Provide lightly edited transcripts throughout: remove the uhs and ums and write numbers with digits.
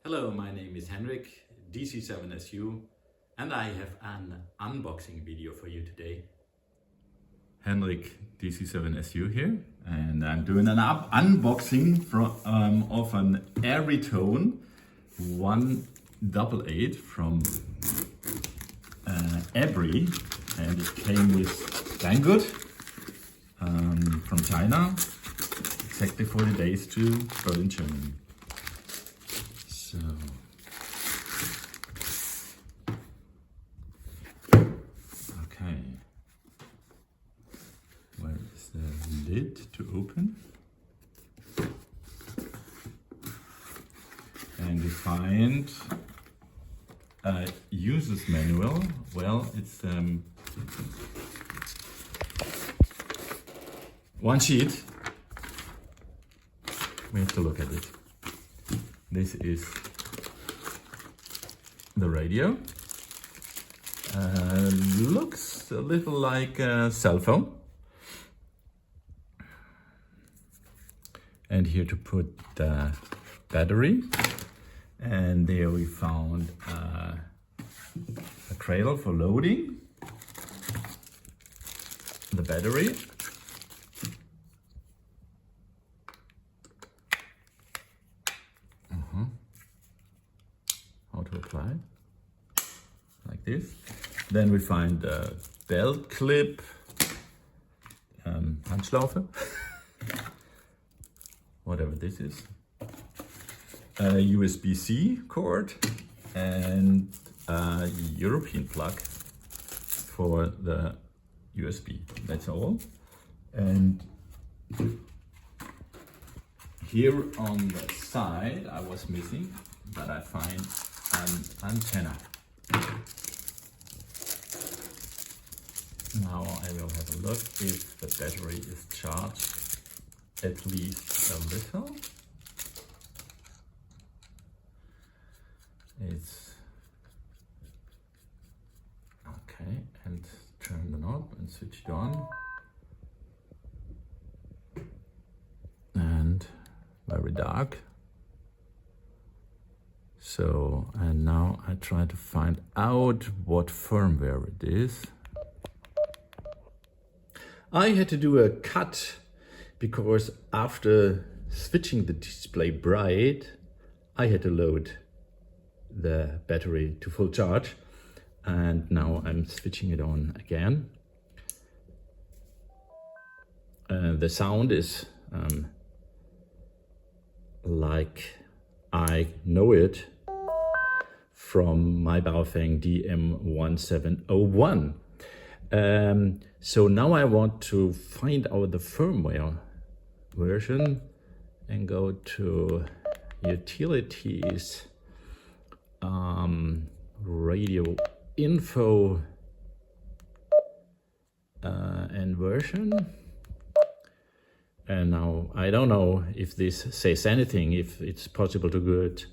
Hello, my name is Henrik, DC7SU, and I have an unboxing video for you today. Henrik, DC7SU here, and I'm doing an unboxing of an AIRITON DM-188 from Abbree, and it came with Banggood from China, exactly 40 days to Berlin, Germany. So, okay, where is the lid to open? And we find a user's manual. Well, it's one sheet. We have to look at it. This is the radio. Looks a little like a cell phone. And here to put the battery. And there we found a cradle for loading the battery. How to apply like this. Then we find a belt clip, Handschlaufe, whatever this is, a USB-C cord, and a European plug for the USB. That's all. And here on the side I was missing, but I find an antenna. Now I will have a look if the battery is charged at least a little. It's okay, and turn the knob and switch it on. And very dark. So, and now I try to find out what firmware it is. I had to do a cut because after switching the display bright, I had to load the battery to full charge, and now I'm switching it on again. The sound is like I know it from my Baofeng DM-1701. So now I want to find out the firmware version and go to utilities, radio info, and version. And now I don't know if this says anything, if it's possible to get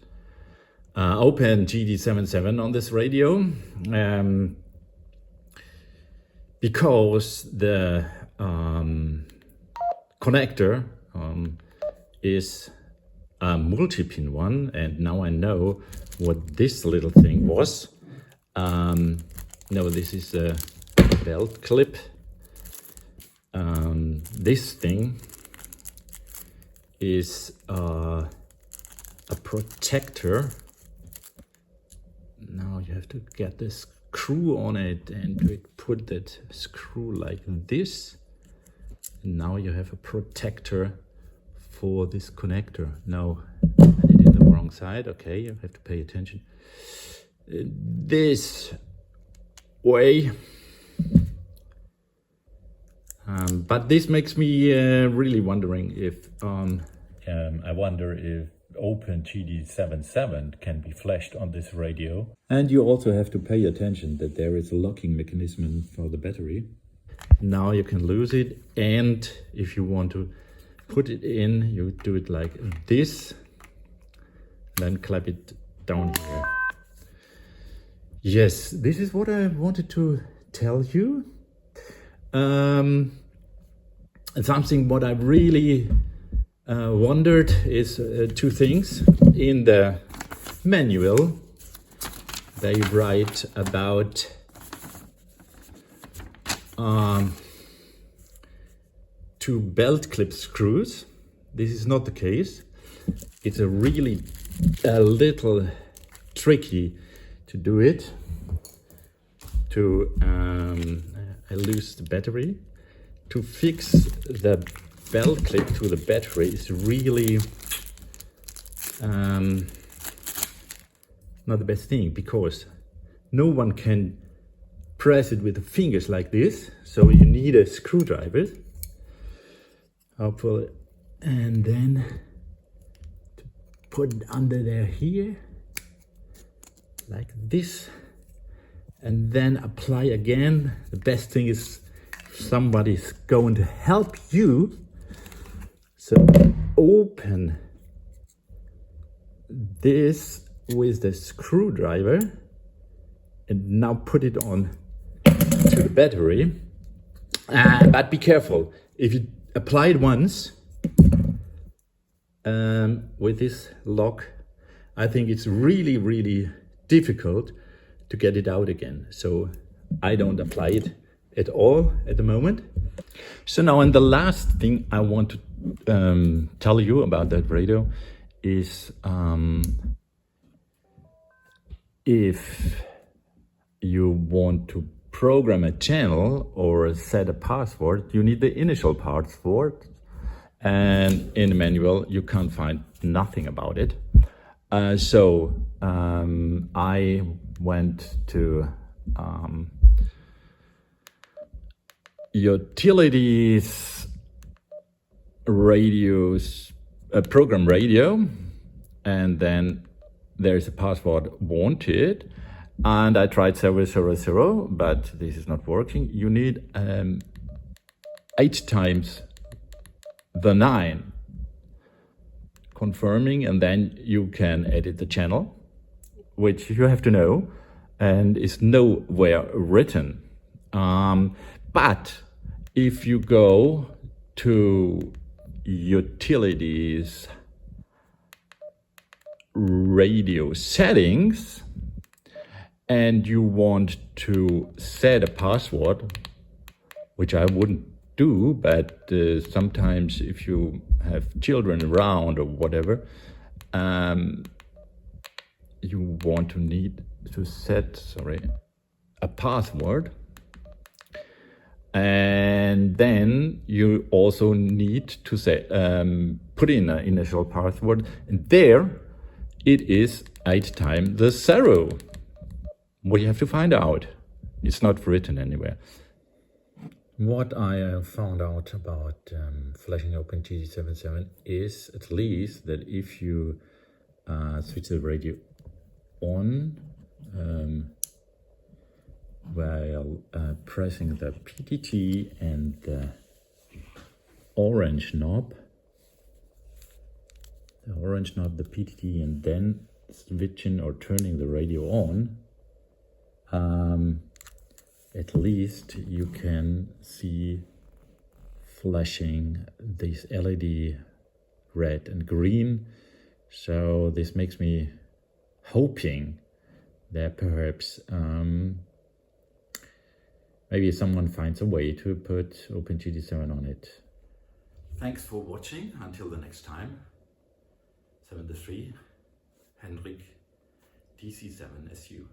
open GD77 on this radio, because the connector is a multi-pin one, and now I know what this little thing was. No, this is a belt clip. This thing is a protector. Now you have to get the screw on it and put that screw like this. And now you have a protector for this connector. No, I did it the wrong side. Okay, you have to pay attention. This way. But this makes me really wondering if I wonder if open GD77 can be flashed on this radio. And you also have to pay attention that there is a locking mechanism for the battery. Now you can lose it, and if you want to put it in, you do it like this, then clap it down here. Yes, this is what I wanted to tell you. Something what I really wondered is two things. In the manual, they write about 2 belt clip screws. This is not the case. It's a little tricky to do it. I lose the battery. To fix the belt clip to the battery is really not the best thing, because no one can press it with the fingers like this, so you need a screwdriver, hopefully, and then to put it under there here like this, and then apply again. The best thing is somebody's going to help you. So open this with the screwdriver and now put it on to the battery. But be careful, if you apply it once with this lock, I think it's really difficult to get it out again. So I don't apply it at all at the moment. So now, and the last thing I want to tell you about that radio is if you want to program a channel or set a password, you need the initial password, and in the manual you can't find nothing about it. So I went to utilities radios, program radio, and then there's a password wanted, and I tried 000, but this is not working. You need 8 times the 9 confirming, and then you can edit the channel, which you have to know and is nowhere written. But if you go to utilities radio settings and you want to set a password, which I wouldn't do, but sometimes if you have children around or whatever, you want to need to set a password, and then you also need to say put in an initial password, and there it is 8 times the 0. What you have to find out, it's not written anywhere. What I found out about flashing open TD77 is at least that if you switch the radio on while pressing the PTT and the orange knob, the PTT, and then switching or turning the radio on, at least you can see flashing this LED red and green. So this makes me hoping that perhaps maybe someone finds a way to put OpenGD7 on it. Thanks for watching. Until the next time. 73 Henrik DC7SU.